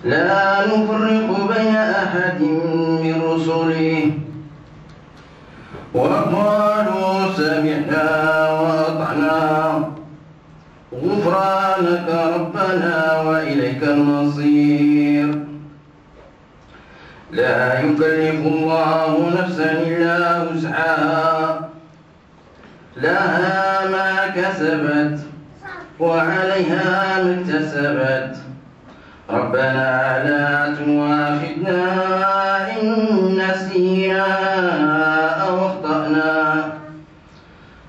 لا نفرق بين أحد من رسله وقالوا سمعنا وأطعنا غفرانك ربنا وإليك المصير. لا يكلف الله نفسا إلا وسعها لها ما كسبت وعليها ما اكتسبت. ربنا لا تؤاخذنا إن نسينا أو أخطأنا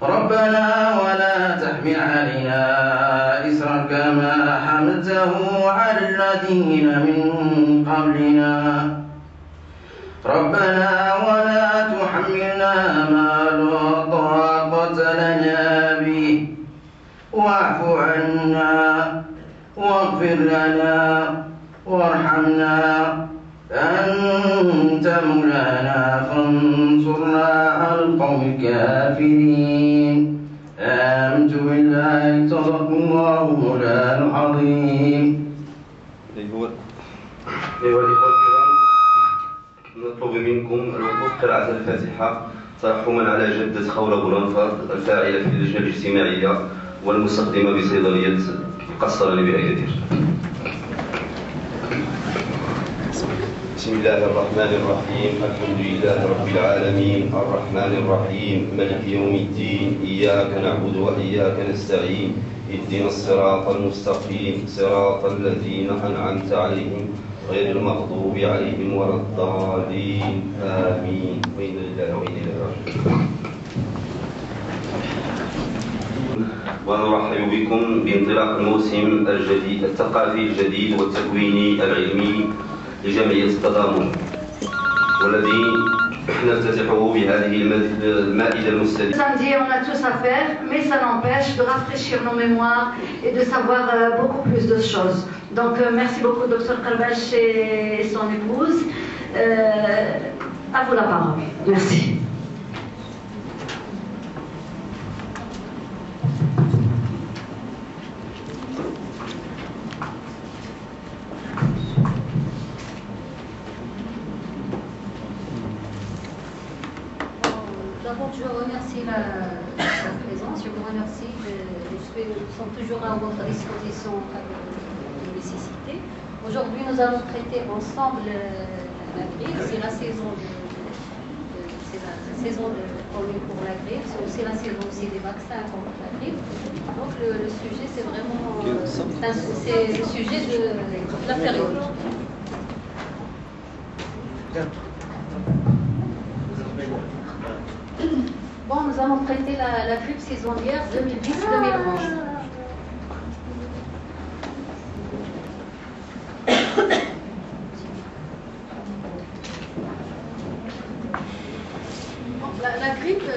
ربنا ولا تحمل علينا إصرا كما حملته على الذين من قبلنا ربنا ولا تحملنا ما لا طاقة لنا به واعف عنا واغفر لنا وارحمنا أنت مولانا فانصرنا على القوم الكافرين. آمنت بالله صدق الله مولانا العظيم. أيها الإخوة الكرام، نطلب منكم الوقوف قراءة الفاتحة ترحما على جدة خولة بولنفرد الفاعلة في اللجنة الاجتماعية والمستخدمة بصيدلية القصراني بأكادير. بسم الله الرحمن الرحيم. الحمد لله رب العالمين الرحمن الرحيم مالك يوم الدين. إياك نعبد وإياك نستعين. اهدنا الصراط المستقيم صراط الذين أنعمت عليهم غير المغضوب عليهم ولا الضالين. آمين. وإنا لله وإنا إليه راجعون. ونرحب بكم بانطلاق الموسم الجديد الثقافي الجديد والتكويني العلمي لجمعية التضامن، والذي نفتتحه بهذه المائدة المستديرة. Samedi, on a tous à faire, mais ça n'empêche de rafraîchir nos mémoires et de savoir beaucoup plus de choses. Donc, merci beaucoup, Dr Karbash et son épouse. À vous la parole. Merci. D'abord, je remercie la présence, je vous remercie. Nous sommes toujours à votre disposition en cas de nécessité. Aujourd'hui, nous allons traiter ensemble la grippe. C'est la saison pour la grippe. C'est aussi la saison aussi des vaccins contre la grippe. Donc, le sujet, c'est vraiment c'est le sujet de la période. Bon, nous allons traiter la grippe saisonnière 2010-2011. Bon, la grippe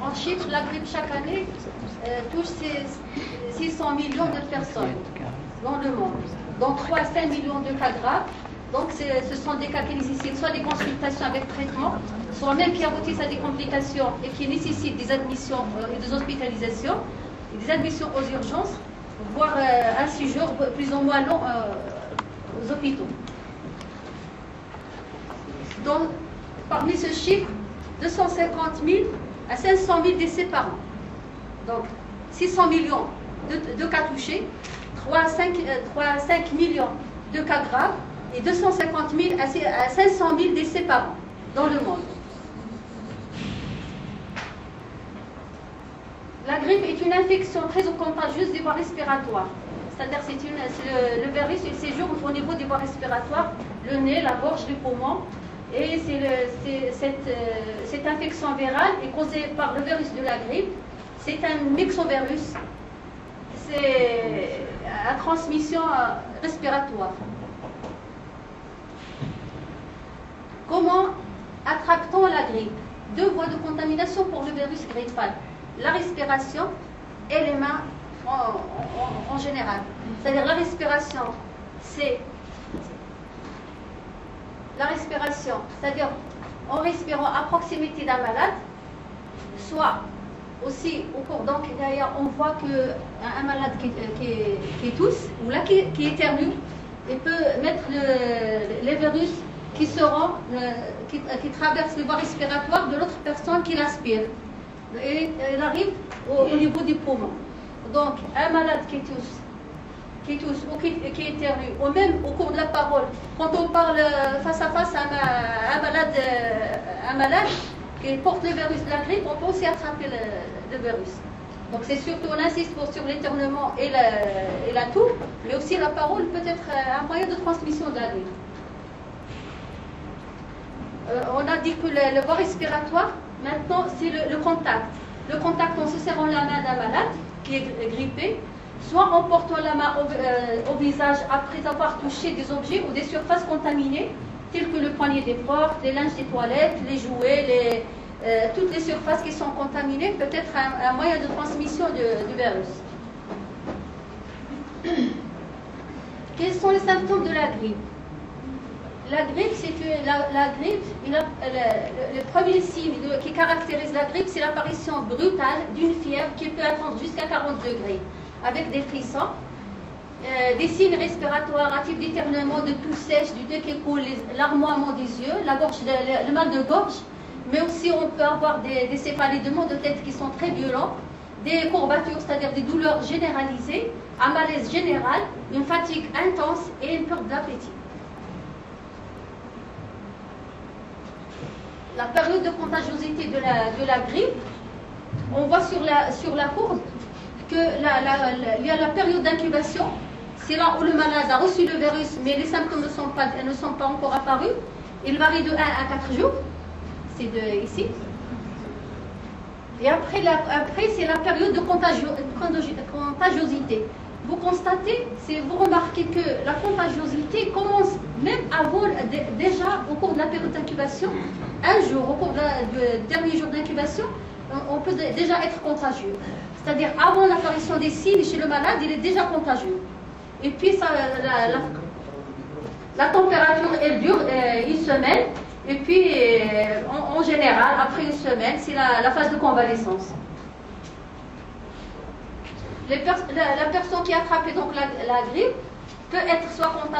en chiffres, la grippe chaque année touche 600 millions de personnes dans le monde, dont 3 à 5 millions de cas graves. Donc ce sont des cas qui nécessitent soit des consultations avec traitement, soit même qui aboutissent à des complications et qui nécessitent des admissions et des hospitalisations, et des admissions aux urgences, voire un séjour plus ou moins long aux hôpitaux. Donc parmi ce chiffre, 250 000 à 500 000 décès par an. Donc 600 millions de cas touchés, 3 à 5 millions de cas graves et 250 000 à 500 000 décès par an dans le monde. La grippe est une infection très contagieuse des voies respiratoires. C'est-à-dire que le virus il séjourne au niveau des voies respiratoires, le nez, la gorge, les poumons. Et cette infection virale est causée par le virus de la grippe. C'est un myxovirus. C'est à transmission respiratoire. Comment attrape-t-on la grippe? deux voies de contamination pour le virus grippal. La respiration et les mains en général. C'est-à-dire la respiration, c'est-à-dire en respirant à proximité d'un malade, soit aussi au cours, donc d'ailleurs on voit qu'un malade qui tousse ou là qui éternue, il peut mettre les virus qui traversent les voies respiratoires de l'autre personne qui l'aspire. Et il arrive au niveau du poumon. Donc un malade qui tousse ou qui éternue, ou même au cours de la parole, quand on parle face à face à un malade qui porte le virus de la grippe, on peut aussi attraper le virus. Donc c'est surtout, on insiste sur l'éternuement et la toux, mais aussi la parole peut être un moyen de transmission de la grippe. On a dit que le voie respiratoire, maintenant c'est le contact. Le contact en se serrant la main d'un malade qui est grippé, soit en portant la main au visage après avoir touché des objets ou des surfaces contaminées, telles que le poignet des portes, les linges des toilettes, les jouets, toutes les surfaces qui sont contaminées, peut être un moyen de transmission du virus. Quels sont les symptômes de la grippe? La grippe, c'est que le premier signe qui caractérise la grippe, c'est l'apparition brutale d'une fièvre qui peut atteindre jusqu'à 40 degrés, avec des frissons, des signes respiratoires, un type d'éternuement, de toux sèche, du nez qui coule, l'armoiement des yeux, le mal de gorge, mais aussi on peut avoir des céphalées de maux de tête qui sont très violents, des courbatures, c'est-à-dire des douleurs généralisées, un malaise général, une fatigue intense et une perte d'appétit. La période de contagiosité de la grippe, on voit sur la courbe qu'il y a la période d'incubation, c'est là où le malade a reçu le virus, mais les symptômes ne sont pas encore apparus. Il varie de 1 à 4 jours, c'est ici. Et après c'est la période de contagiosité. Vous constatez, vous remarquez que la contagiosité commence même avant, déjà au cours de la période d'incubation, un jour, au cours du dernier jour d'incubation, on peut déjà être contagieux. C'est-à-dire avant l'apparition des signes chez le malade, il est déjà contagieux. Et puis la température, elle dure une semaine. Et puis en général, après une semaine, c'est la phase de convalescence. La personne qui a attrapé donc la grippe peut être soit on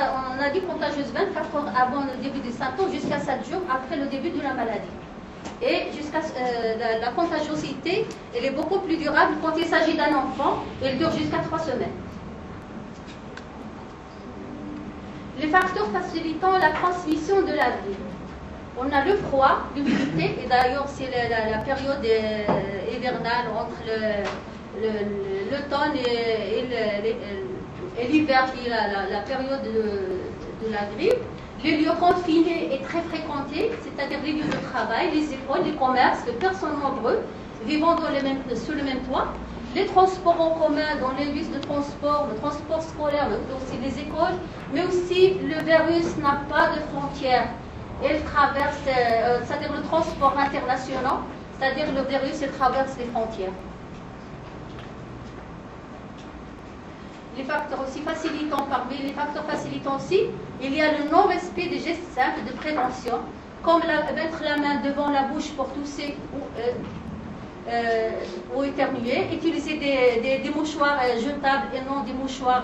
a dit contagieuse 24 heures avant le début des symptômes jusqu'à 7 jours après le début de la maladie. Et jusqu'à la contagiosité, elle est beaucoup plus durable quand il s'agit d'un enfant, elle dure jusqu'à 3 semaines. Les facteurs facilitant la transmission de la grippe. On a le froid, l'humidité, et d'ailleurs c'est la période hivernale entre l'automne et l'hiver qui est la période de la grippe. Les lieux confinés et très fréquentés, c'est-à-dire les lieux de travail, les écoles, les commerces, les personnes nombreuses vivant sous le même toit, les transports en commun dans les bus de transport, le transport scolaire, mais aussi les écoles, mais aussi le virus n'a pas de frontières. Il traverse, c'est-à-dire le transport international, c'est-à-dire le virus il traverse les frontières. Les facteurs aussi facilitants, parmi les facteurs facilitants aussi, il y a le non-respect des gestes simples de prévention, comme mettre la main devant la bouche pour tousser ou éternuer, utiliser des mouchoirs jetables et non des mouchoirs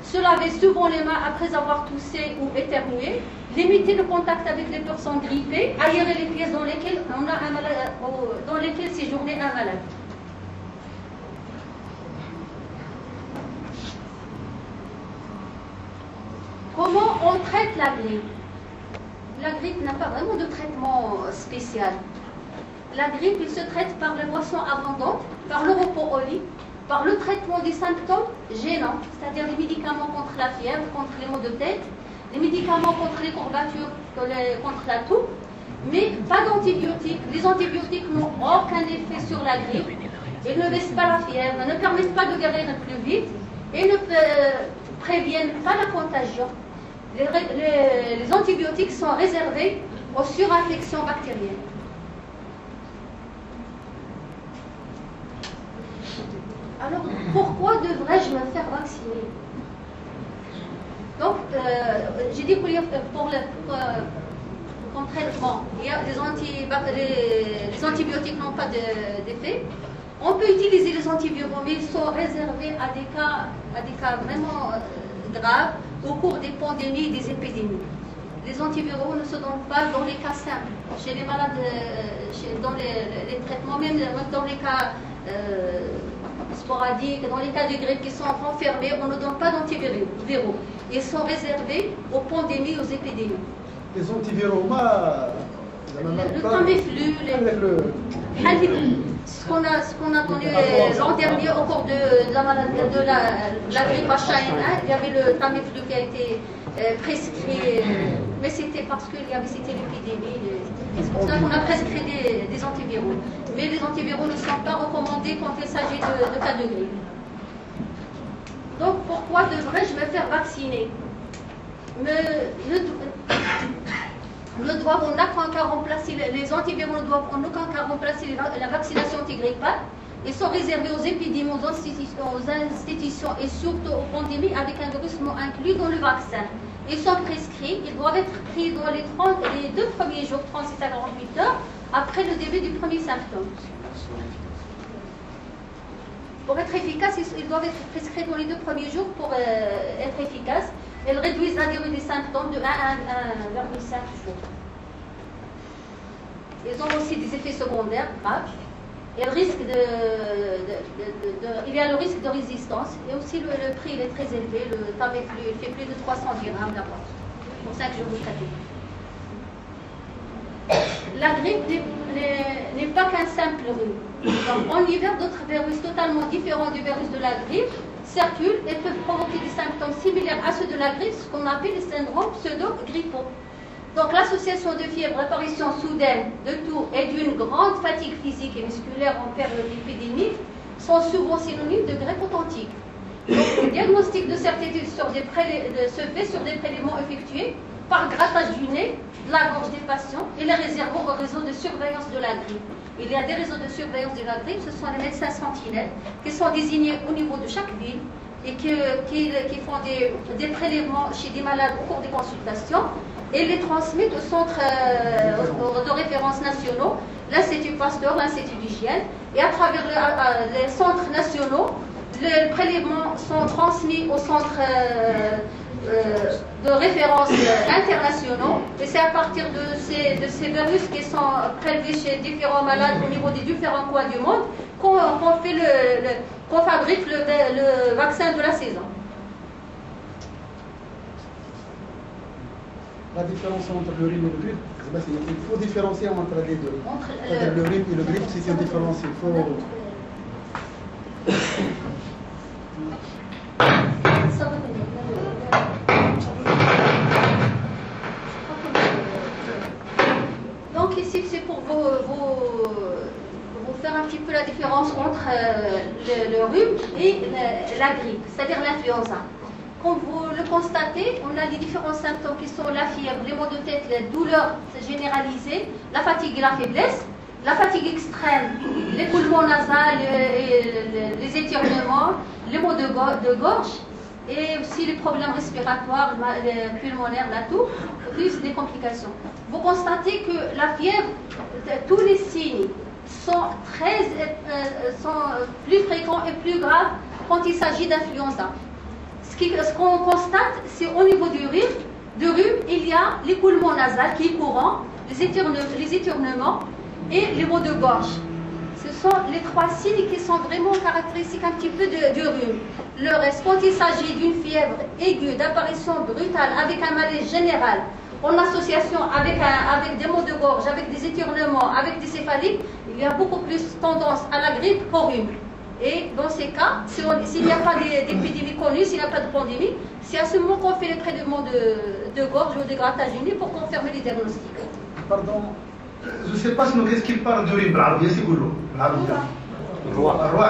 se laver souvent les mains après avoir toussé ou éternué, limiter le contact avec les personnes grippées, aérer les pièces dans lesquelles séjournait un malade. Comment on traite la grippe? La grippe n'a pas vraiment de traitement spécial. La grippe, il se traite par les boissons abondantes, par le repos au lit, par le traitement des symptômes gênants, c'est-à-dire les médicaments contre la fièvre, contre les maux de tête, les médicaments contre les courbatures, contre la toux, mais pas d'antibiotiques. Les antibiotiques n'ont aucun effet sur la grippe. Ils ne baissent pas la fièvre, ne permettent pas de guérir plus vite et ne préviennent pas la contagion. Les antibiotiques sont réservés aux surinfections bactériennes. Alors, pourquoi devrais-je me faire vacciner? Donc, j'ai dit comme traitement, il y a les antibiotiques n'ont pas d'effet. On peut utiliser les antiviraux, mais ils sont réservés à des cas vraiment graves au cours des pandémies et des épidémies. Les antiviraux ne se donnent pas dans les cas simples, chez les malades, dans les traitements, même dans les cas sporadiques, dans les cas de grippe qui sont renfermés, on ne donne pas d'antiviraux. Ils sont réservés aux pandémies et aux épidémies. Les antiviraux, le Tamiflu, ce qu'on a connu l'an dernier au cours de la grippe H1N1, il y avait le Tamiflu qui a été prescrit, mais c'était parce que c'était l'épidémie. C'est pour ça qu'on a prescrit des antiviraux. Mais les antiviraux ne sont pas recommandés quand il s'agit de cas de grippe. Donc pourquoi devrais-je me faire vacciner? Les antiviraux ne doivent en aucun cas remplacer la vaccination antigrippale. Ils sont réservés aux épidémies, aux institutions et surtout aux pandémies avec un virus non inclus dans le vaccin. Ils sont prescrits, ils doivent être pris dans les 2 premiers jours, 36 à 48 heures, après le début du premier symptôme. Pour être efficace, ils doivent être prescrits dans les 2 premiers jours pour être efficaces. Elles réduisent la durée des symptômes de 1 à 1,5 jours. Ils ont aussi des effets secondaires graves. Il y a le risque de résistance. Et aussi le prix il est très élevé. Le Tamiflu il fait plus de 300 dirhams d'abord. C'est pour ça que je vous traite. La grippe n'est pas qu'un simple rhume. Donc, en hiver, d'autres virus totalement différents du virus de la grippe circulent et peuvent provoquer des symptômes similaires à ceux de la grippe, ce qu'on appelle les syndromes pseudo-grippaux. Donc l'association de fièvre, apparition soudaine de toux et d'une grande fatigue physique et musculaire en période d'épidémie sont souvent synonymes de grippe authentique. Donc, le diagnostic de certitude se fait sur des prélèvements effectués par grattage du nez, de la gorge des patients et les réservant au réseau de surveillance de la grippe. Il y a des réseaux de surveillance de la grippe, ce sont les médecins sentinelles qui sont désignés au niveau de chaque ville et qui font des prélèvements chez des malades au cours des consultations et les transmettent au centre de référence nationaux, l'Institut Pasteur, l'Institut d'hygiène, et à travers les centres nationaux, les prélèvements sont transmis aux centres de référence internationaux, et c'est à partir de ces virus qui sont prélevés chez différents malades au niveau des différents coins du monde qu'on fabrique le vaccin de la saison. La différence entre le rhume et le grippe, il faut différencier entre les deux. Le rhume et le grippe, c'est une différence. Il faut... Donc ici, c'est pour vous faire un petit peu la différence entre le rhume et la grippe, c'est-à-dire l'influenza. Comme vous le constatez, on a les différents symptômes qui sont la fièvre, les maux de tête, les douleurs généralisées, la fatigue et la faiblesse, la fatigue extrême, l'écoulement nasal, les éternuements, les maux de gorge, et aussi les problèmes respiratoires, pulmonaires, la toux, plus des complications. Vous constatez que la fièvre, tous les signes sont plus fréquents et plus graves quand il s'agit d'influenza. Ce qu'on constate, c'est au niveau du rhume, il y a l'écoulement nasal qui est courant, les éternuements et les maux de gorge. Ce sont les 3 signes qui sont vraiment caractéristiques un petit peu du rhume. Le reste, quand il s'agit d'une fièvre aiguë, d'apparition brutale, avec un malaise général, en association avec des maux de gorge, avec des éternuements, avec des céphalites, il y a beaucoup plus tendance à la grippe qu'au rhume. Et dans ces cas, s'il n'y a pas d'épidémie connue, s'il n'y a pas de pandémie, c'est à ce moment qu'on fait les prélèvements de gorge ou de grattage du nez pour confirmer les diagnostics. Pardon, je ne sais pas qu'est-ce qu'il parle de rhume, بالعربية سيقولوا بالعربية. الرواح.